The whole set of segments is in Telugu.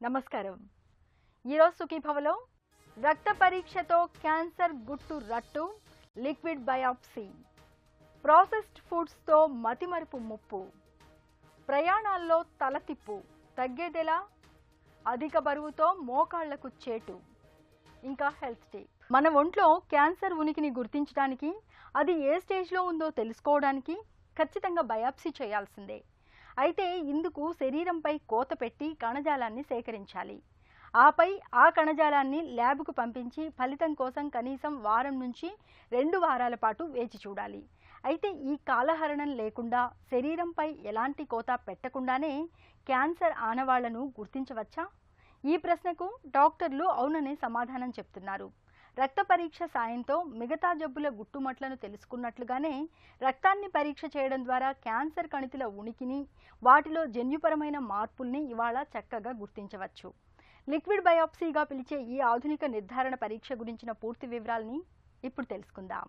నమస్కారం. ఈరోజు సుఖీభవలో రక్త పరీక్షతో క్యాన్సర్ గుట్టు రట్టు, లిక్విడ్ బయాప్సీ, ప్రాసెస్డ్ ఫుడ్స్తో మతిమరుపు ముప్పు, ప్రయాణాల్లో తలతిప్పు తగ్గేదెలా, అధిక బరువుతో మోకాళ్లకు చేటు, ఇంకా హెల్త్ టిప్. మన ఒంట్లో క్యాన్సర్ ఉనికిని గుర్తించడానికి, అది ఏ స్టేజ్లో ఉందో తెలుసుకోవడానికి ఖచ్చితంగా బయాప్సీ చేయాల్సిందే. అయితే ఇందుకు శరీరంపై కోత పెట్టి కణజాలాన్ని సేకరించాలి. ఆపై ఆ కణజాలాన్ని ల్యాబ్కు పంపించి ఫలితం కోసం కనీసం వారం నుంచి 2 వారాల పాటు వేచి చూడాలి. అయితే ఈ కాలహరణం లేకుండా, శరీరంపై ఎలాంటి కోత పెట్టకుండానే క్యాన్సర్ ఆనవాళ్లను గుర్తించవచ్చా? ఈ ప్రశ్నకు డాక్టర్లు అవుననే సమాధానం చెప్తున్నారు. రక్త పరీక్ష సాయంతో మిగతా జబ్బుల గుట్టుమట్లను తెలుసుకున్నట్లుగానే రక్తాన్ని పరీక్ష చేయడం ద్వారా క్యాన్సర్ కణితుల ఉనికిని, వాటిలో జన్యుపరమైన మార్పుల్ని ఇవాళ చక్కగా గుర్తించవచ్చు. లిక్విడ్ బయాప్సీగా పిలిచే ఈ ఆధునిక నిర్ధారణ పరీక్ష గురించిన పూర్తి వివరాల్ని ఇప్పుడు తెలుసుకుందాం.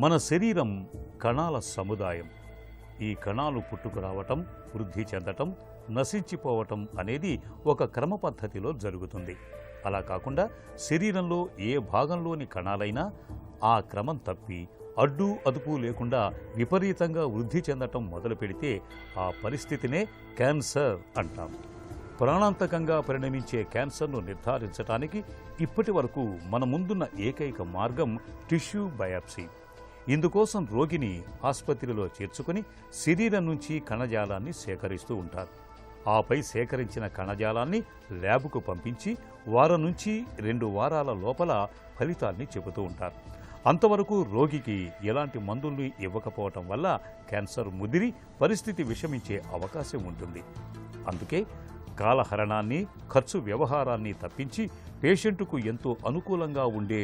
మన శరీరం కణాల సముదాయం. ఈ కణాలు పుట్టుకురావటం, వృద్ధి చెందటం, నశించిపోవటం అనేది ఒక క్రమ పద్ధతిలో జరుగుతుంది. అలా కాకుండా శరీరంలో ఏ భాగంలోని కణాలైనా ఆ క్రమం తప్పి అడ్డు అదుపు లేకుండా విపరీతంగా వృద్ధి చెందటం మొదలు పెడితే ఆ పరిస్థితినే క్యాన్సర్ అంటాం. ప్రాణాంతకంగా పరిణమించే క్యాన్సర్ను నిర్ధారించడానికి ఇప్పటి వరకు మన ముందున్న ఏకైక మార్గం టిష్యూ బయాప్సీ. ఇందుకోసం రోగిని ఆసుపత్రిలో చేర్చుకుని శరీరం నుంచి కణజాలాన్ని సేకరిస్తూ ఉంటారు. ఆపై సేకరించిన కణజాలాన్ని ల్యాబ్కు పంపించి వారం నుంచి 2 వారాల లోపల ఫలితాన్ని చెబుతూ ఉంటారు. అంతవరకు రోగికి ఎలాంటి మందుల్ని ఇవ్వకపోవటం వల్ల క్యాన్సర్ ముదిరి పరిస్థితి విషమించే అవకాశం ఉంటుంది. అందుకే కాలహరణాన్ని, ఖర్చు వ్యవహారాన్ని తప్పించి పేషెంటుకు ఎంతో అనుకూలంగా ఉండే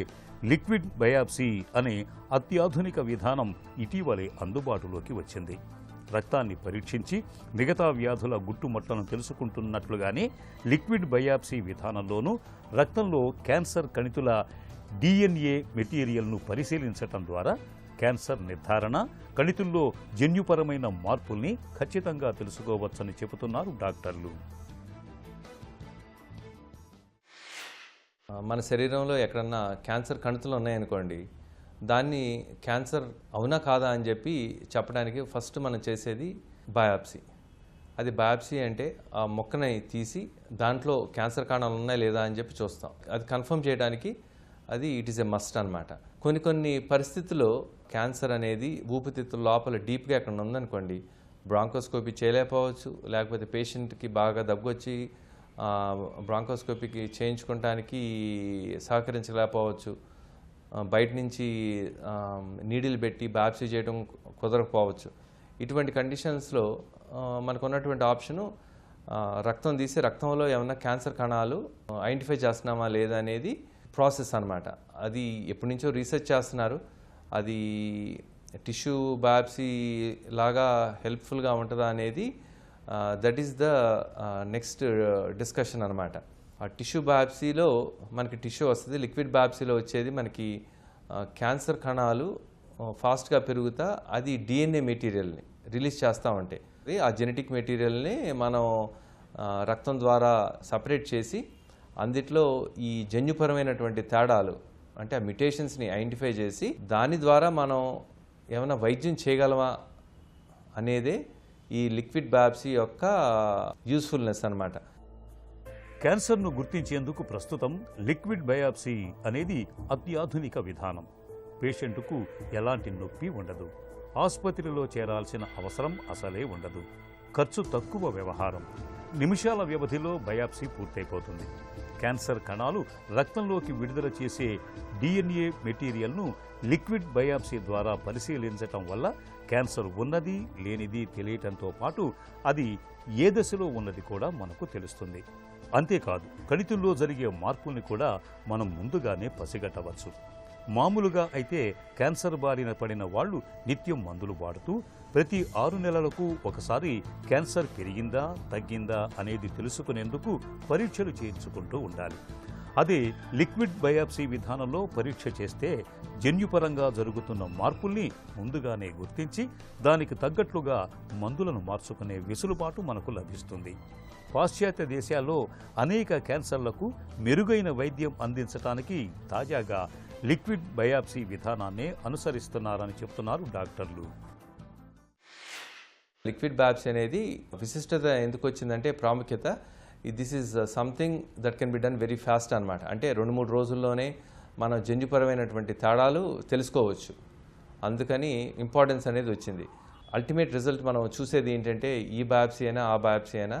లిక్విడ్ బయాప్సీ అనే అత్యాధునిక విధానం ఇటీవలే అందుబాటులోకి వచ్చింది. రక్తాన్ని పరీక్షించి మిగతా వ్యాధుల గుట్టుమట్లను తెలుసుకుంటున్నట్లుగానే లిక్విడ్ బయాప్సీ విధానంలోనూ రక్తంలో క్యాన్సర్ కణితుల DNA మెటీరియల్ను పరిశీలించటం ద్వారా క్యాన్సర్ నిర్ధారణ, కణితుల్లో జన్యుపరమైన మార్పుల్ని ఖచ్చితంగా తెలుసుకోవచ్చని చెబుతున్నారు డాక్టర్లు. మన శరీరంలో ఎక్కడన్నా క్యాన్సర్ కణితులు ఉన్నాయనుకోండి, దాన్ని క్యాన్సర్ అవునా కాదా అని చెప్పి చెప్పడానికి ఫస్ట్ మనం చేసేది బయాప్సీ. అది బయాప్సీ అంటే ఆ మొక్కని తీసి దాంట్లో క్యాన్సర్ కణాలు ఉన్నాయా లేదా అని చెప్పి చూస్తాం. అది కన్ఫర్మ్ చేయడానికి అది ఇట్ ఈస్ ఎ మస్ట్ అనమాట. కొన్ని పరిస్థితుల్లో క్యాన్సర్ అనేది ఊపిరితిత్తుల లోపల డీప్గా ఎక్కడ ఉందనుకోండి, బ్రాంకోస్కోపీ చేయలేకపోవచ్చు, లేకపోతే పేషెంట్కి బాగా దగ్గొచ్చి బ్రాంకోస్కోపీకి చేయించుకోవటానికి సహకరించలేకపోవచ్చు, బయట నుంచి నీడిల్ పెట్టి బయాప్సీ చేయడం కుదరకపోవచ్చు. ఇటువంటి కండిషన్స్లో మనకు ఉన్నటువంటి ఆప్షను రక్తం తీసి రక్తంలో ఏమన్నా క్యాన్సర్ కణాలు ఐడెంటిఫై చేస్తున్నామా లేదా అనేది ప్రాసెస్ అనమాట. అది ఎప్పటి నుంచో రీసెర్చ్ చేస్తున్నారు. అది టిష్యూ బయాప్సీ లాగా హెల్ప్ఫుల్గా ఉంటుందా అనేది that is the next discussion అనమాట. ఆ టిష్యూ బయాప్సీలో మనకి టిష్యూ వస్తుంది, లిక్విడ్ బయాప్సీలో వచ్చేది మనకి క్యాన్సర్ కణాలు ఫాస్ట్గా పెరుగుతా అది DNA మెటీరియల్ని రిలీజ్ చేస్తూ ఉంటాయి. ఆ జెనెటిక్ మెటీరియల్ని మనం రక్తం ద్వారా సపరేట్ చేసి అందుట్లో ఈ జన్యుపరమైనటువంటి తేడాలు అంటే ఆ మ్యుటేషన్స్ని ఐడెంటిఫై చేసి దాని ద్వారా మనం ఏమైనా వైద్యం చేయగలమా అనేదే ఈ లిక్విడ్ బయాప్సీ యొక్క యూస్ఫుల్నెస్ అనమాట. క్యాన్సర్ను గుర్తించేందుకు ప్రస్తుతం లిక్విడ్ బయాప్సీ అనేది అత్యాధునిక విధానం. పేషెంటుకు ఎలాంటి నొప్పి ఉండదు, ఆసుపత్రిలో చేరాల్సిన అవసరం అసలే ఉండదు, ఖర్చు తక్కువ వ్యవహారం. నిమిషాల వ్యవధిలో బయాప్సీ పూర్తయిపోతుంది. క్యాన్సర్ కణాలు రక్తంలోకి విడుదల చేసే DNA మెటీరియల్ను లిక్విడ్ బయాప్సీ ద్వారా పరిశీలించటం వల్ల క్యాన్సర్ ఉన్నది లేనిది తెలియటంతో పాటు అది ఏ దశలో ఉన్నది కూడా మనకు తెలుస్తుంది. అంతేకాదు, కణితుల్లో జరిగే మార్పుల్ని కూడా మనం ముందుగానే పసిగట్టవచ్చు. మామూలుగా అయితే క్యాన్సర్ బారిన పడిన వాళ్ళు నిత్యం మందులు వాడుతూ ప్రతి 6 నెలలకు ఒకసారి క్యాన్సర్ పెరిగిందా తగ్గిందా అనేది తెలుసుకునేందుకు పరీక్షలు చేయించుకుంటూ ఉండాలి. అదే లిక్విడ్ బయాప్సీ విధానంలో పరీక్ష చేస్తే జన్యుపరంగా జరుగుతున్న మార్పుల్ని ముందుగానే గుర్తించి దానికి తగ్గట్లుగా మందులను మార్చుకునే వెసులుబాటు మనకు లభిస్తుంది. పాశ్చాత్య దేశాల్లో అనేక క్యాన్సర్లకు మెరుగైన వైద్యం అందించడానికి తాజాగా లిక్విడ్ బయాప్సీ విధానాన్నే అనుసరిస్తున్నారని చెప్తున్నారు డాక్టర్లు. లిక్విడ్ బయాప్సీ అనేది విశిష్టత ఎందుకు వచ్చిందంటే ప్రాముఖ్యత, this is something that can be done very fast అనమాట. అంటే 2-3 రోజుల్లోనే మనం జన్యుపరమైనటువంటి తేడాలు తెలుసుకోవచ్చు. అందుకని ఇంపార్టెన్స్ అనేది వచ్చింది. అల్టిమేట్ రిజల్ట్ మనం చూసేది ఏంటంటే ఈ బయాప్సీ అయినా ఆ బయాప్సీ అయినా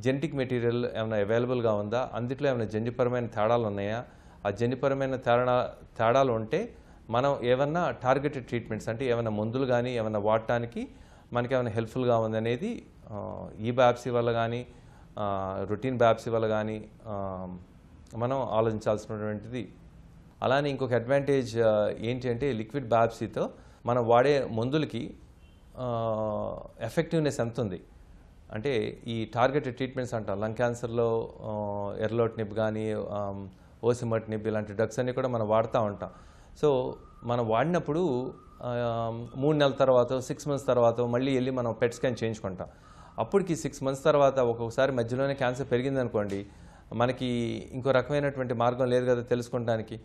జెనెటిక్ మెటీరియల్ ఏమైనా అవైలబుల్గా ఉందా, అందులో ఏమైనా జన్యుపరమైన తేడాలు ఉన్నాయా, ఆ జన్యుపరమైన తేడాలు ఉంటే మనం ఏమన్నా టార్గెటెడ్ ట్రీట్మెంట్స్ అంటే ఏమైనా మందులు కానీ ఏమైనా వాడటానికి మనకి ఏమైనా హెల్ప్ఫుల్గా ఉందనేది ఈ బయాప్సీ వల్ల కానీ రొటీన్ బయాప్సీ వల్ల కానీ మనం ఆలోచించాల్సినటువంటిది. అలానే ఇంకొక అడ్వాంటేజ్ ఏంటి అంటే లిక్విడ్ బయాప్సీతో మనం వాడే మందులకి ఎఫెక్టివ్నెస్ ఎంత ఉంది అంటే ఈ టార్గెటెడ్ ట్రీట్మెంట్స్ అంటాం. లంగ్ క్యాన్సర్లో ఎర్లోటినిబ్ కానీ ఓసిమర్టినిబ్ ఇలాంటి డ్రగ్స్ అన్నీ కూడా మనం వాడుతూ ఉంటాం. సో మనం వాడినప్పుడు 3 నెలల తర్వాత 6 మంత్స్ తర్వాత మళ్ళీ వెళ్ళి మనం పెట్ స్కాన్ చేయించుకుంటాం. అప్పటికి 6 మంత్స్ తర్వాత ఒక్కొక్కసారి మధ్యలోనే క్యాన్సర్ పెరిగిందనుకోండి, మనకి ఇంకో రకమైనటువంటి మార్గం లేదు కదా తెలుసుకోవడానికి.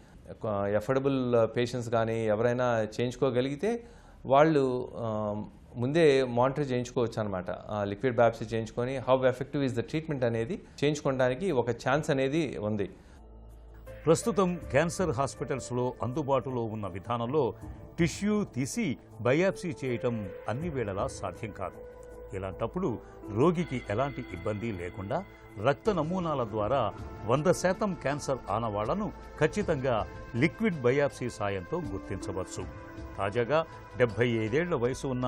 ఎఫర్డబుల్ పేషెంట్స్ కానీ ఎవరైనా చేయించుకోగలిగితే వాళ్ళు ముందే మానిటర్ చేయించుకోవచ్చు అనమాట. లిక్విడ్ బయాప్సీ చేయించుకొని how effective is the treatment అనేది చేయించుకోవడానికి ఒక ఛాన్స్ అనేది ఉంది. ప్రస్తుతం క్యాన్సర్ హాస్పిటల్స్లో అందుబాటులో ఉన్న విధానంలో టిష్యూ తీసి బయాప్సీ చేయటం అన్ని వేళలా సాధ్యం కాదు. ఇలాంటప్పుడు రోగికి ఎలాంటి ఇబ్బంది లేకుండా రక్త నమూనాల ద్వారా 100% క్యాన్సర్ ఆనవాళ్లను ఖచ్చితంగా లిక్విడ్ బయాప్సీ సాయంతో గుర్తించవచ్చు. తాజాగా 75 ఏళ్ల వయసు ఉన్న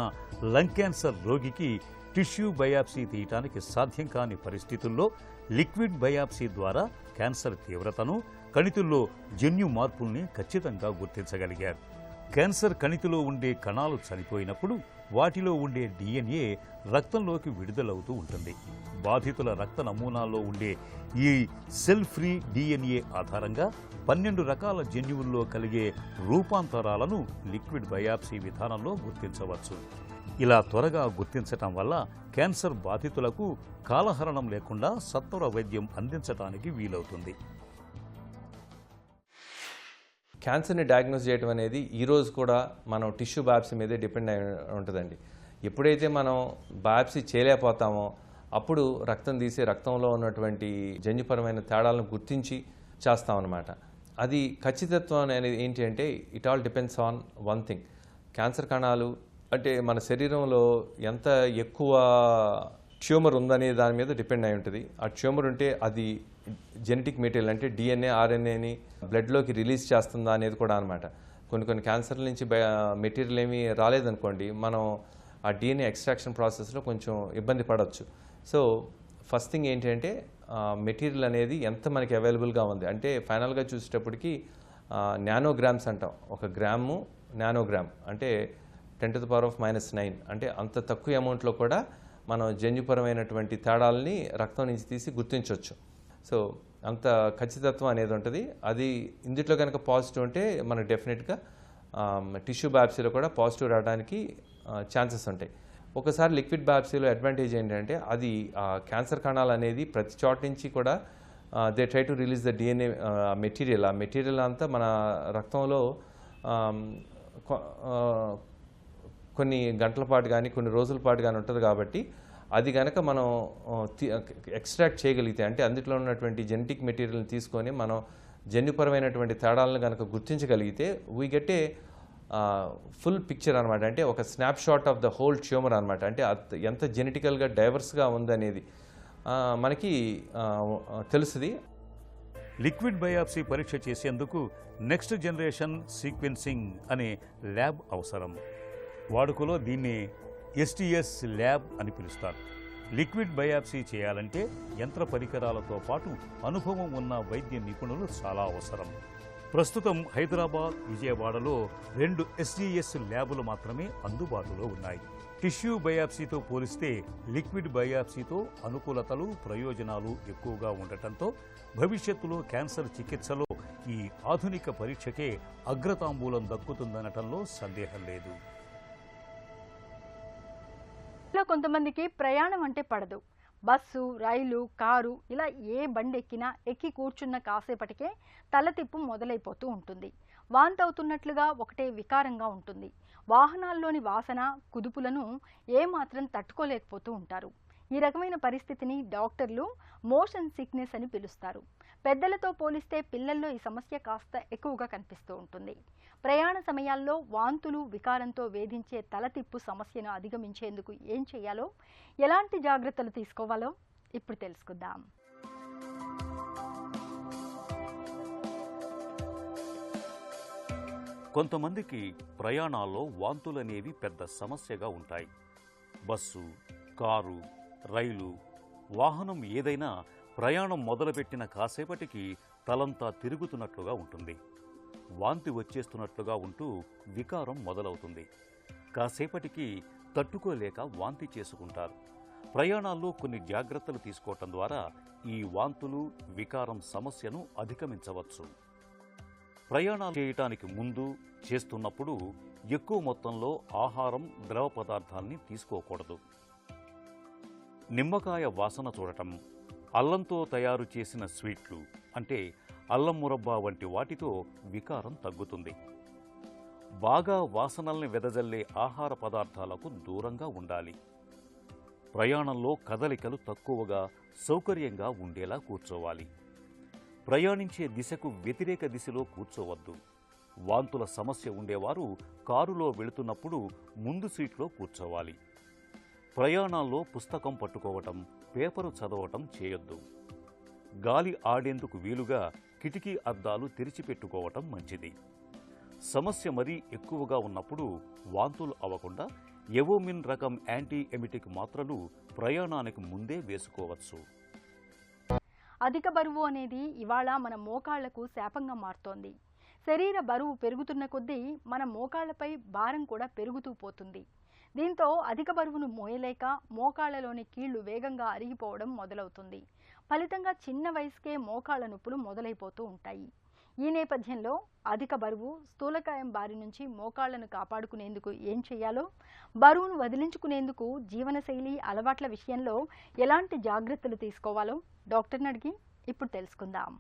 లంగ్ క్యాన్సర్ రోగికి టిష్యూ బయాప్సీ తీయటానికి సాధ్యం కాని పరిస్థితుల్లో లిక్విడ్ బయాప్సీ ద్వారా క్యాన్సర్ తీవ్రతను, కణితుల్లో జన్యు మార్పుల్ని ఖచ్చితంగా గుర్తించగలిగారు. క్యాన్సర్ కణితిలో ఉండే కణాలు చనిపోయినప్పుడు వాటిలో ఉండే DNA రక్తంలోకి విడుదలవుతూ ఉంటుంది. బాధితుల రక్త నమూనాల్లో ఉండే ఈ సెల్ ఫ్రీ DNA ఆధారంగా 12 రకాల జన్యువుల్లో కలిగే రూపాంతరాలను లిక్విడ్ బయాప్సీ విధానంలో గుర్తించవచ్చు. ఇలా త్వరగా గుర్తించటం వల్ల క్యాన్సర్ బాధితులకు కాలహరణం లేకుండా సత్వర వైద్యం అందించడానికి వీలవుతుంది. క్యాన్సర్ని డయాగ్నోస్ చేయడం అనేది ఈరోజు కూడా మనం టిష్యూ బయాప్సీ మీదే డిపెండ్ అయి ఉంటుందండి. ఎప్పుడైతే మనం బయాప్సీ చేయలేకపోతామో అప్పుడు రక్తం తీసి రక్తంలో ఉన్నటువంటి జన్యుపరమైన తేడాలను గుర్తించి చేస్తామన్నమాట. అది ఖచ్చితత్వం అనేది ఏంటి అంటే it all depends on one thing. Cancer కణాలు అంటే మన శరీరంలో ఎంత ఎక్కువ ట్యూమర్ ఉందనే దాని మీద డిపెండ్ అయి ఉంటుంది. ఆ ట్యూమర్ ఉంటే అది జెనెటిక్ మెటీరియల్ అంటే DNA, RNAని బ్లడ్లోకి రిలీజ్ చేస్తుందా అనేది కూడా అనమాట. కొన్ని క్యాన్సర్ల నుంచి మెటీరియల్ ఏమీ రాలేదనుకోండి, మనం ఆ DNA ఎక్స్ట్రాక్షన్ ప్రాసెస్లో కొంచెం ఇబ్బంది పడవచ్చు. సో ఫస్ట్ థింగ్ ఏంటంటే మెటీరియల్ అనేది ఎంత మనకి అవైలబుల్గా ఉంది అంటే ఫైనల్గా చూసేటప్పటికి నానోగ్రామ్స్ అంటాం. 1 గ్రాము నానోగ్రామ్ అంటే 10⁻⁻⁹ అంటే అంత తక్కువ అమౌంట్లో కూడా మనం జన్యుపరమైనటువంటి తేడాలని రక్తం నుంచి తీసి గుర్తించవచ్చు. సో అంత ఖచ్చితత్వం అనేది ఉంటుంది. అది ఇందులో కనుక పాజిటివ్ ఉంటే మనకు డెఫినెట్గా టిష్యూ బయాప్సీలో కూడా పాజిటివ్ రావడానికి ఛాన్సెస్ ఉంటాయి. ఒకసారి లిక్విడ్ బయాప్సీలో అడ్వాంటేజ్ ఏంటంటే అది క్యాన్సర్ కణాలు అనేది ప్రతి చోట నుంచి కూడా they try to release the DNA material. ఆ మెటీరియల్ అంతా మన రక్తంలో కొన్ని గంటల పాటు కానీ కొన్ని రోజుల పాటు కానీ ఉంటుంది. కాబట్టి అది కనుక మనం ఎక్స్ట్రాక్ట్ చేయగలిగితే అంటే అందులో ఉన్నటువంటి జెనెటిక్ మెటీరియల్ని తీసుకొని మనం జన్యుపరమైనటువంటి తేడాలను కనుక గుర్తించగలిగితే we get a full picture అనమాట. అంటే ఒక snap shot of the whole tumour అనమాట. అంటే ఎంత జెనెటికల్గా డైవర్స్గా ఉందనేది మనకి తెలుస్తుంది. లిక్విడ్ బయాప్సీ పరీక్ష చేసేందుకు నెక్స్ట్ జనరేషన్ సీక్వెన్సింగ్ అనే ల్యాబ్ అవసరం. వాడుకలో దీన్ని STS ల్యాబ్ అని పిలుస్తారు. లిక్విడ్ బయాప్సీ చేయాలంటే యంత్ర పరికరాలతో పాటు అనుభవం ఉన్న వైద్య నిపుణులు చాలా అవసరం. ప్రస్తుతం హైదరాబాద్, విజయవాడలో 2 SGS ల్యాబులు మాత్రమే అందుబాటులో ఉన్నాయి. టిష్యూ బయాప్సీతో పోలిస్తే లిక్విడ్ బయాప్సీతో అనుకూలతలు, ప్రయోజనాలు ఎక్కువగా ఉండటంతో భవిష్యత్తులో క్యాన్సర్ చికిత్సలో ఈ ఆధునిక పరీక్షకే అగ్రతాంబూలం దక్కుతుందనటంలో సందేహం లేదు. కొంతమందికి ప్రయాణం అంటే పడదు. బస్సు, రైలు, కారు ఇలా ఏ బండి ఎక్కి కూర్చున్న కాసేపటికే తలతిప్పు మొదలైపోతూ ఉంటుంది. వాంతవుతున్నట్లుగా ఒకటే వికారంగా ఉంటుంది. వాహనాల్లోని వాసన, కుదుపులను ఏమాత్రం తట్టుకోలేకపోతూ ఉంటారు. ఈ రకమైన పరిస్థితిని డాక్టర్లు మోషన్ సిక్నెస్ అని పిలుస్తారు. పెద్దలతో పోలిస్తే పిల్లల్లో ఈ సమస్య కాస్త ఎక్కువగా కనిపిస్తూ ఉంటుంది. ప్రయాణ సమయాల్లో వాంతులు, వికారంతో వేధించే తలతిప్పు సమస్యను అధిగమించేందుకు ఏం చేయాలో, ఎలాంటి జాగ్రత్తలు తీసుకోవాలో ఇప్పుడు తెలుసుకుందాం. కొంతమందికి ప్రయాణాల్లో వాంతులనేవి పెద్ద సమస్యగా ఉంటాయి. బస్సు, కారు, రైలు, వాహనం ఏదైనా ప్రయాణం మొదలుపెట్టిన కాసేపటికి తలంతా తిరుగుతున్నట్లుగా ఉంటుంది. వాంతి వచ్చేస్తున్నట్లుగా ఉంటూ వికారం మొదలవుతుంది. కాసేపటికి తట్టుకోలేక వాంతి చేసుకుంటారు. ప్రయాణాల్లో కొన్ని జాగ్రత్తలు తీసుకోవటం ద్వారా ఈ వాంతులు, వికారం సమస్యను అధిగమించవచ్చు. ప్రయాణాలు చేయటానికి ముందు, చేస్తున్నప్పుడు ఎక్కువ మొత్తంలో ఆహారం, ద్రవ పదార్థాల్ని తీసుకోకూడదు. నిమ్మకాయ వాసన చూడటం, అల్లంతో తయారు చేసిన స్వీట్లు అంటే అల్లం మురబ్బా వంటి వాటితో వికారం తగ్గుతుంది. బాగా వాసనల్ని వెదజల్లే ఆహార పదార్థాలకు దూరంగా ఉండాలి. ప్రయాణంలో కదలికలు తక్కువగా, సౌకర్యంగా ఉండేలా కూర్చోవాలి. ప్రయాణించే దిశకు వ్యతిరేక దిశలో కూర్చోవద్దు. వాంతుల సమస్య ఉండేవారు కారులో వెళుతున్నప్పుడు ముందు సీట్లో కూర్చోవాలి. ప్రయాణాల్లో పుస్తకం పట్టుకోవటం, పేపరు చదవటం చేయొద్దు. గాలి ఆడేందుకు వీలుగా కిటికీ అద్దాలు తెరిచిపెట్టుకోవటం మంచిది. సమస్య మరీ ఎక్కువగా ఉన్నప్పుడు వాంతులు అవ్వకుండా ఎవోమిన్ రకం యాంటీ ఎమిటిక్ మాత్రలు ప్రయాణానికి ముందే వేసుకోవచ్చు. అధిక బరువు అనేది ఇవాళ మన మోకాళ్లకు శాపంగా మారుతోంది. శరీర బరువు పెరుగుతున్న కొద్దీ మన మోకాళ్లపై భారం కూడా పెరుగుతూ పోతుంది. దీంతో అధిక బరువును మోయలేక మోకాళ్లలోని కీళ్లు వేగంగా అరిగిపోవడం మొదలవుతుంది. ఫలితంగా చిన్న వయసుకే మోకాళ్ల నొప్పులు మొదలైపోతూ ఉంటాయి. ఈ నేపథ్యంలో అధిక బరువు, స్థూలకాయం బారి నుంచి మోకాళ్లను కాపాడుకునేందుకు ఏం చేయాలో, బరువును వదిలించుకునేందుకు జీవనశైలి అలవాట్ల విషయంలో ఎలాంటి జాగ్రత్తలు తీసుకోవాలో డాక్టర్ని అడిగి ఇప్పుడు తెలుసుకుందాం.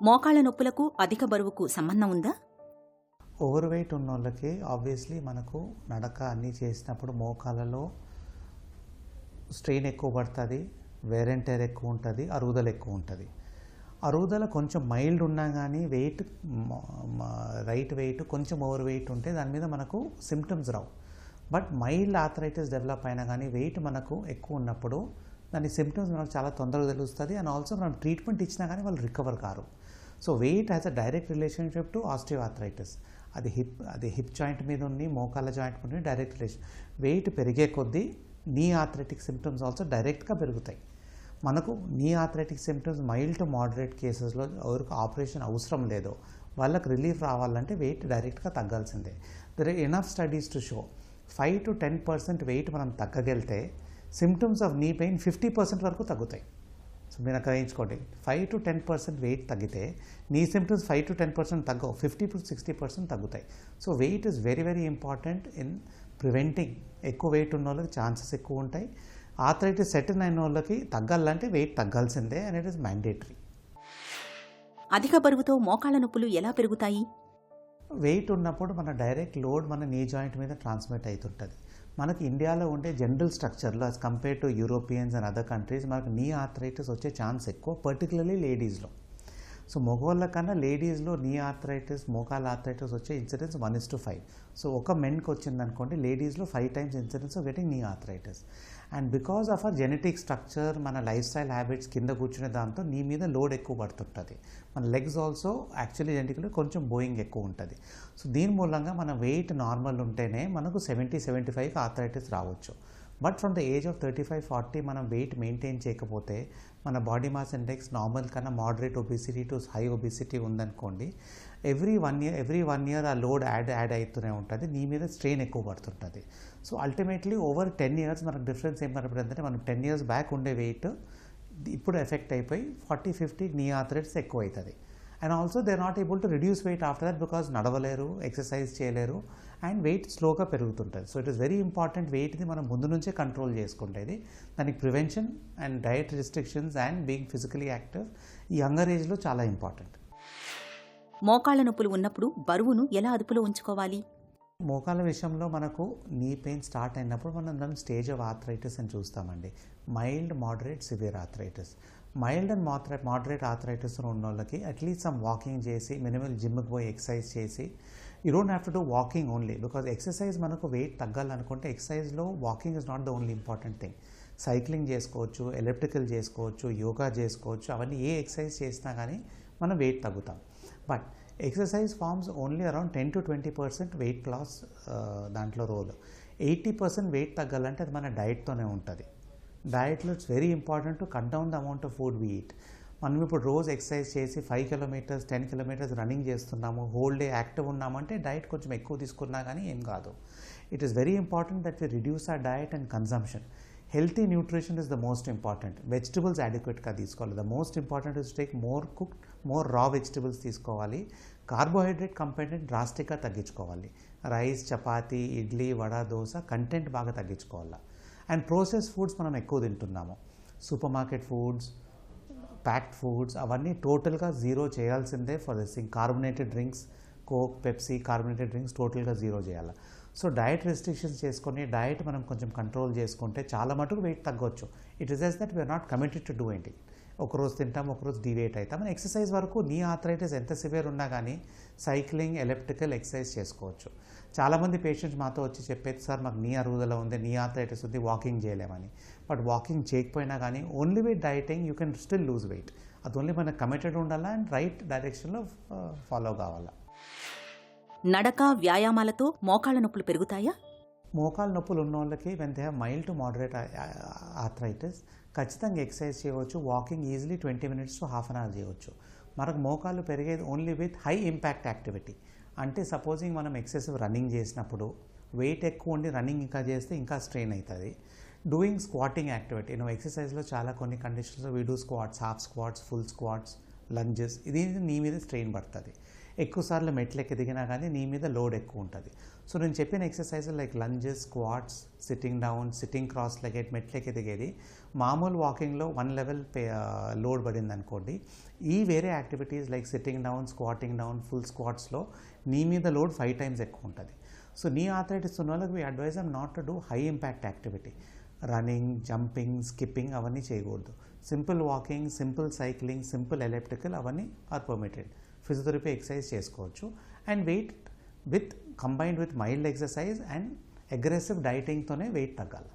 మోకాళ్ల నొప్పులకు అధిక బరువుకు సంబంధం ఉందా? ఓవర్ వెయిట్ ఉన్న వాళ్ళకి ఆబ్వియస్లీ మనకు నడక అన్నీ చేసినప్పుడు మోకాళ్ళలో స్ట్రెయిన్ ఎక్కువ పడుతుంది, వేర్ అండ్ టైర్ ఎక్కువ ఉంటుంది, అరుగుదల ఎక్కువ ఉంటుంది. అరుగుదల కొంచెం మైల్డ్ ఉన్నా కానీ వెయిట్, రైట్ వెయిట్ కొంచెం ఓవర్ వెయిట్ ఉంటే దాని మీద మనకు symptoms Rao. But mild arthritis develop అయినా కానీ వెయిట్ మనకు ఎక్కువ ఉన్నప్పుడు దాని సిమ్టమ్స్ మనకు చాలా తొందరగా తెలుస్తుంది. అండ్ ఆల్సో మనం ట్రీట్మెంట్ ఇచ్చినా కానీ వాళ్ళు రికవర్ కారు. So weight has a direct relationship to osteoarthritis. అది హిప్ జాయింట్ మీద ఉంది, మోకాళ్ళ జాయింట్ మీద ఉంది, డైరెక్ట్ రిలేషన్. వెయిట్ పెరిగే కొద్దీ నీ ఆర్థరైటిక్ సిమ్టమ్స్ ఆల్సో డైరెక్ట్గా పెరుగుతాయి. మనకు నీ arthritic symptoms mild to moderate కేసెస్లో ఎవరికి ఆపరేషన్ అవసరం లేదో వాళ్ళకి రిలీఫ్ రావాలంటే వెయిట్ డైరెక్ట్గా తగ్గాల్సిందే. There are enough studies to show 5 to 10% weight మనం తగ్గగలితే సిమ్టమ్స్ ఆఫ్ నీ పెయిన్ 50% వరకు తగ్గుతాయి. సో మీరు అక్కడ వేయించుకోండి, 5 to 10% వెయిట్ తగ్గితే నీ సిమ్టమ్స్ 5 to 10% తగ్గవు, 50 to 60% తగ్గుతాయి. So weight is very very important in preventing. ఎక్కువ వెయిట్ ఉన్న వాళ్ళకి ఛాన్సెస్ ఎక్కువ ఉంటాయి. ఆర్థరైటిస్ సెటిల్ అయిన వాళ్ళకి తగ్గాలంటే వెయిట్ తగ్గాల్సిందే, అండ్ ఇట్ ఈస్ మ్యాండేటరీ. అధిక బరువుతో మోకాళ్ల నొప్పులు ఎలా పెరుగుతాయి? వెయిట్ ఉన్నప్పుడు మన డైరెక్ట్ లోడ్ మన నీ జాయింట్ మీద ట్రాన్స్మిట్ అవుతుంటుంది. మనకి ఇండియాలో ఉండే జనరల్ స్ట్రక్చర్లో as compare to Europeans and other countries మనకు నీ ఆర్థరైటిస్ వచ్చే ఛాన్స్ ఎక్కువ, పర్టికులర్లీ లేడీస్లో. సో మగవాళ్ళ కన్నా లేడీస్లో నీ ఆర్థరైటిస్ మోకాల ఆర్థరైటిస్ వచ్చే ఇన్సిడెన్స్ 1:5. సో ఒక మెన్కి వచ్చిందనుకోండి, లేడీస్లో 5 times ఇన్సిడెన్స్ ఆఫ్ గెటింగ్ నీ arthritis. And because of our genetic structure, మన లైఫ్ స్టైల్ హ్యాబిట్స్, కింద కూర్చునే దాంతో నీ మీద లోడ్ ఎక్కువ పడుతుంటుంది. మన లెగ్స్ ఆల్సో యాక్చువల్లీ జెనెటిక్లో కొంచెం బోయింగ్ ఎక్కువ ఉంటుంది. సో దీని మూలంగా మన వెయిట్ నార్మల్ ఉంటేనే మనకు 70-75కి ఆర్థరైటిస్ రావచ్చు. But from the age of 35-40 మనం వెయిట్ మెయింటైన్ చేయకపోతే, మన బాడీ మాస్ ఇండెక్స్ నార్మల్ కన్నా moderate obesity to high obesity ఉందనుకోండి, ఎవ్రీ వన్ ఇయర్ ఆ లోడ్ యాడ్ అవుతూనే ఉంటుంది, నీ మీద స్ట్రెయిన్ ఎక్కువ పడుతుంటుంది. సో అల్టిమేట్లీ ఓవర్ 10 years మనకు డిఫరెన్స్ ఏం కనపడుతుందంటే, మనం 10 years బ్యాక్ ఉండే వెయిట్ ఇప్పుడు ఎఫెక్ట్ అయిపోయి 40-50 నీ ఆర్థరైటిస్ ఎక్కువ అవుతుంది. And also they are not able to reduce weight after that, because నడవలేరు, ఎక్సర్సైజ్ చేయలేరు, అండ్ వెయిట్ స్లోగా పెరుగుతుంటుంది. So it is very important వెయిట్ని మనం ముందు నుంచే కంట్రోల్ చేసుకుంటేది. దానికి prevention and diet restrictions and being physically active ఈ యంగర్ ఏజ్లో చాలా ఇంపార్టెంట్. మోకాళ్ల నొప్పులు ఉన్నప్పుడు బరువును ఎలా అదుపులో ఉంచుకోవాలి? మోకాల విషయంలో మనకు నీ పెయిన్ స్టార్ట్ అయినప్పుడు మనం దాన్ని స్టేజ్ ఆఫ్ ఆర్థరైటిస్ అని చూస్తామండి. Mild, moderate, severe arthritis. Mild and moderate arthritis ఉన్న వాళ్ళకి అట్లీస్ట్ సమ్ వాకింగ్ చేసి, మినిమల్ జిమ్కి పోయి ఎక్సర్సైజ్ చేసి, you don't have to do walking only, because exercise మనకు వెయిట్ తగ్గాలనుకుంటే ఎక్సర్సైజ్లో walking is not the only important thing. Cycling చేసుకోవచ్చు, ఎలిప్టికల్ చేసుకోవచ్చు, యోగా చేసుకోవచ్చు, అవన్నీ ఏ ఎక్సర్సైజ్ చేసినా కానీ మనం వెయిట్ తగ్గుతాం. But exercise forms only around 10-20% weight loss దాంట్లో రోల్. 80% వెయిట్ తగ్గాలంటే అది మన డైట్తోనే ఉంటుంది. డయట్లో it's very important to cut down the amount of food we eat. మనం ఇప్పుడు రోజు ఎక్సర్సైజ్ చేసి 5 kilometers 10 kilometers రన్నింగ్ చేస్తున్నాము, హోల్ డే యాక్టివ్ ఉన్నామంటే డైట్ కొంచెం ఎక్కువ తీసుకున్నా కానీ ఏం కాదు. It is very important that we reduce our diet and consumption. Healthy nutrition is the most important. Vegetables అడిక్వేట్గా తీసుకోవాలి. The most important is take more cooked, more raw vegetables తీసుకోవాలి. కార్బోహైడ్రేట్ కంటెంట్ డ్రాస్టిక్గా తగ్గించుకోవాలి. రైస్, చపాతీ, ఇడ్లీ, వడ, దోశ కంటెంట్ బాగా తగ్గించుకోవాలి. అండ్ ప్రాసెస్ ఫుడ్స్ మనం ఎక్కువ తింటున్నాము. Supermarket foods, packed foods అవన్నీ టోటల్గా జీరో చేయాల్సిందే for this thing. Carbonated drinks, Coke, Pepsi, carbonated drinks టోటల్గా జీరో చేయాలి. సో డయట్ రెస్ట్రిక్షన్స్ చేసుకొని డయట్ మనం కొంచెం కంట్రోల్ చేసుకుంటే చాలా మటుకు వెయిట్ తగ్గొచ్చు. It is just that we are not committed to do anything. ఒకరోజు తింటాం, ఒకరోజు డివేట్ అవుతాం. ఎక్సర్సైజ్ వరకు నీ ఆర్థరైటిస్ ఎంత సివియర్ ఉన్నా కానీ సైక్లింగ్, ఎలిప్టికల్ ఎక్సర్సైజ్ చేసుకోవచ్చు. చాలామంది పేషెంట్స్ మాతో వచ్చి చెప్పేది, సార్ మాకు నీ అరుగుదల ఉంది, నీ ఆర్థరైటిస్ ఉంది, వాకింగ్ చేయలేమని. బట్ వాకింగ్ చేయకపోయినా కానీ only with dieting you can still lose weight. అది ఓన్లీ మనకు కమిటెడ్ ఉండాలా అండ్ రైట్ డైరెక్షన్లో ఫాలో కావాలా. నడక, వ్యాయామాలతో మోకాళ్ల నొప్పులు పెరుగుతాయా? మోకాలు నొప్పులు ఉన్న వాళ్ళకి when they have mild to moderate arthritis ఖచ్చితంగా ఎక్సర్సైజ్ చేయవచ్చు. Walking easily 20 minutes to half an hour చేయవచ్చు. మనకు మోకాళ్ళు పెరిగేది only with high impact activity. అంటే సపోజింగ్ మనం ఎక్సెసివ్ రన్నింగ్ చేసినప్పుడు వెయిట్ ఎక్కువ ఉండి రన్నింగ్ ఇంకా చేస్తే ఇంకా స్ట్రెయిన్ అవుతుంది. డూయింగ్ స్క్వాటింగ్ యాక్టివిటీ, నువ్వు ఎక్సర్సైజ్లో చాలా కొన్ని కండిషన్స్లో we do squats, half squats, full squats, lunges, ఇది నీ మీద స్ట్రెయిన్ పడుతుంది. ఎక్కువసార్లు మెట్లెక్కి దిగినా కానీ నీ మీద లోడ్ ఎక్కువ ఉంటుంది. సో నేను చెప్పిన exercise like lunges, squats, sitting down, sitting cross legged, మెట్లెక్కి దిగేది, మామూలు వాకింగ్లో 1 level లోడ్ పడింది అనుకోండి. ఈ వేరే activities like sitting down, squatting down, full స్క్వాట్స్లో నీ మీద లోడ్ 5 times ఎక్కువ ఉంటుంది. సో నీ ఆర్థరైటిస్ ఉన్న వాళ్ళకి we advise them not to do high impact activity. Running, jumping, skipping అవన్నీ చేయకూడదు. Simple walking, simple cycling, simple elliptical అవన్నీ ఆర్ పర్మిటెడ్. ఫిజియోథెరపీ ఎక్సర్సైజ్ చేసుకోవచ్చు. And weight with combined with mild exercise and aggressive డైటింగ్తోనే వెయిట్ తగ్గాలి.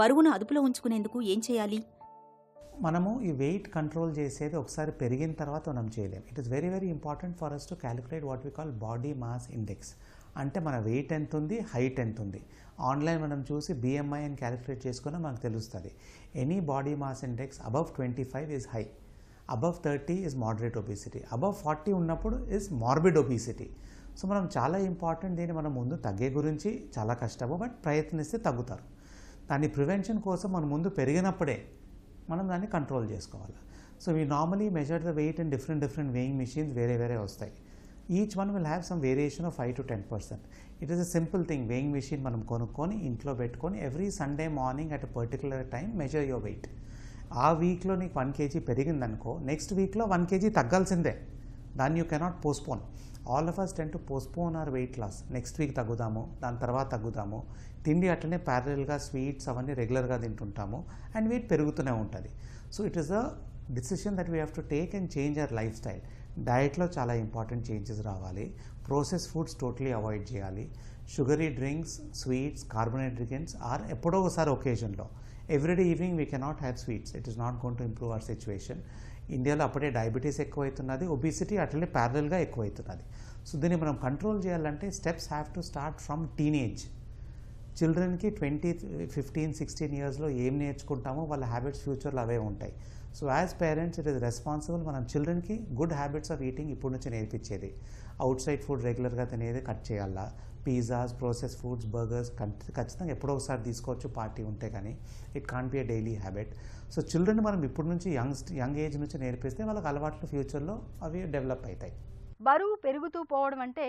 బరువును అదుపులో ఉంచుకునేందుకు ఏం చేయాలి? మనము ఈ వెయిట్ కంట్రోల్ చేసేది ఒకసారి పెరిగిన తర్వాత మనం చేయలేము. It is very very important for us to calculate what we call body mass index. అంటే మన వెయిట్ ఎంత ఉంది, హైట్ ఎంత ఉంది. ఆన్లైన్ మనం చూసి BMI అని క్యాలిక్యులేట్ చేసుకున్నా మనకు తెలుస్తుంది. Any body mass index above 25 is high, above 30 is moderate obesity, above 40 ఉన్నప్పుడు ఈజ్ మార్బిడ్ ఒబిసిటీ. సో మనం చాలా ఇంపార్టెంట్. దీన్ని మనం ముందు తగ్గే గురించి చాలా కష్టము, బట్ ప్రయత్నిస్తే తగ్గుతారు. దాని ప్రివెన్షన్ కోసం మనం ముందు పెరిగినప్పుడే మనం దాన్ని కంట్రోల్ చేసుకోవాలి. So we normally measure the weight in different weighing machines వేరే వస్తాయి. Each one will have some variation of 5 to 10%. It is a simple thing. Weighing machine మనం కొనుక్కొని ఇంట్లో పెట్టుకొని every Sunday morning at a particular time measure your weight. ఆ వీక్లో నీకు 1 kg పెరిగిందనుకో, నెక్స్ట్ వీక్లో 1 kg తగ్గాల్సిందే. దాన్ని you cannot postpone. All of us tend to postpone our weight loss. Next week తగ్గుదాము, దాని తర్వాత తగ్గుదాము. తిండి అట్లనే ప్యారలల్గా స్వీట్స్ అవన్నీ రెగ్యులర్గా తింటుంటాము అండ్ వెయిట్ పెరుగుతూనే ఉంటుంది. So it is a decision that we have to take and change our lifestyle. డయట్లో చాలా ఇంపార్టెంట్ చేంజెస్ రావాలి. ప్రాసెస్ ఫుడ్స్ టోటలీ అవాయిడ్ చేయాలి. Sugary drinks, sweets, carbonated drinks are ఎప్పుడో ఒకసారి ఒకేజన్లో. Everyday evening we cannot have sweets. It is not gonna improve our situation. ఇండియాలో అప్పుడే డయాబెటీస్ ఎక్కువవుతున్నది, ఒబిసిటీ అట్లనే ప్యారలల్గా ఎక్కువవుతున్నది. సో దీన్ని మనం కంట్రోల్ చేయాలంటే steps have to start from teenage. చిల్డ్రన్కి 20, 15, 16 ఇయర్స్లో ఏం నేర్చుకుంటామో వాళ్ళ హ్యాబిట్స్ ఫ్యూచర్లో అవే ఉంటాయి. So as parents it is responsible మనం చిల్డ్రన్కి గుడ్ హ్యాబిట్స్ ఆఫ్ ఈటింగ్ ఇప్పటి నుంచి నేర్పించేది. అవుట్ సైడ్ ఫుడ్ రెగ్యులర్గా తినేది కట్ చేయాలా. పిజ్జాస్, ప్రాసెస్ ఫుడ్స్, బర్గర్స్ ఖచ్చితంగా ఎప్పుడో ఒకసారి తీసుకోవచ్చు పార్టీ ఉంటే, కానీ it can't be a daily habit. So children మనం ఇప్పటి నుంచి యంగ్ ఏజ్ నుంచి నేర్పిస్తే వాళ్ళకి అలవాట్లు ఫ్యూచర్లో అవి డెవలప్ అవుతాయి. బరువు పెరుగుతూ పోవడం అంటే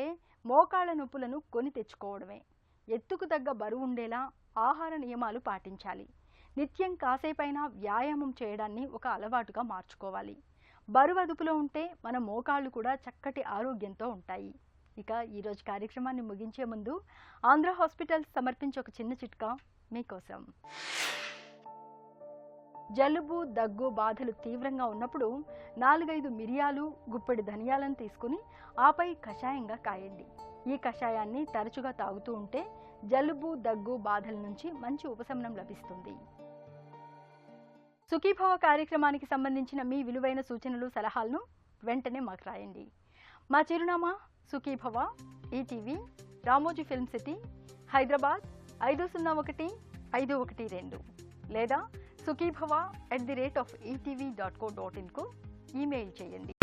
మోకాళ్ళ నొప్పులను కొని తెచ్చుకోవడమే. ఎత్తుకు తగ్గ బరువు ఉండేలా ఆహార నియమాలు పాటించాలి. నిత్యం కాసేపైనా వ్యాయామం చేయడాన్ని ఒక అలవాటుగా మార్చుకోవాలి. బరువు అదుపులో ఉంటే మన మోకాళ్ళు కూడా చక్కటి ఆరోగ్యంతో ఉంటాయి. ఇక ఈరోజు కార్యక్రమాన్ని ముగించే ముందు ఆంధ్ర హాస్పిటల్స్ సమర్పించే ఒక చిన్న చిట్కా మీకోసం. జలుబు, దగ్గు బాధలు తీవ్రంగా ఉన్నప్పుడు 4-5 మిరియాలు, గుప్పెడి ధనియాలను తీసుకుని ఆపై కషాయంగా కాయండి. ఈ కషాయాన్ని తరచుగా తాగుతూ ఉంటే జలుబు, దగ్గు బాధల నుంచి మంచి ఉపశమనం లభిస్తుంది. సుఖీభవ కార్యక్రమానికి సంబంధించిన మీ విలువైన సూచనలు, సలహాలను వెంటనే మాకు రాయండి. మా చిరునామా Sukhibhava, ETV, Ramoji film city, Hyderabad 501512 లేదా sukhibhava@etv.co.in కు ఈమెయిల్ చేయండి.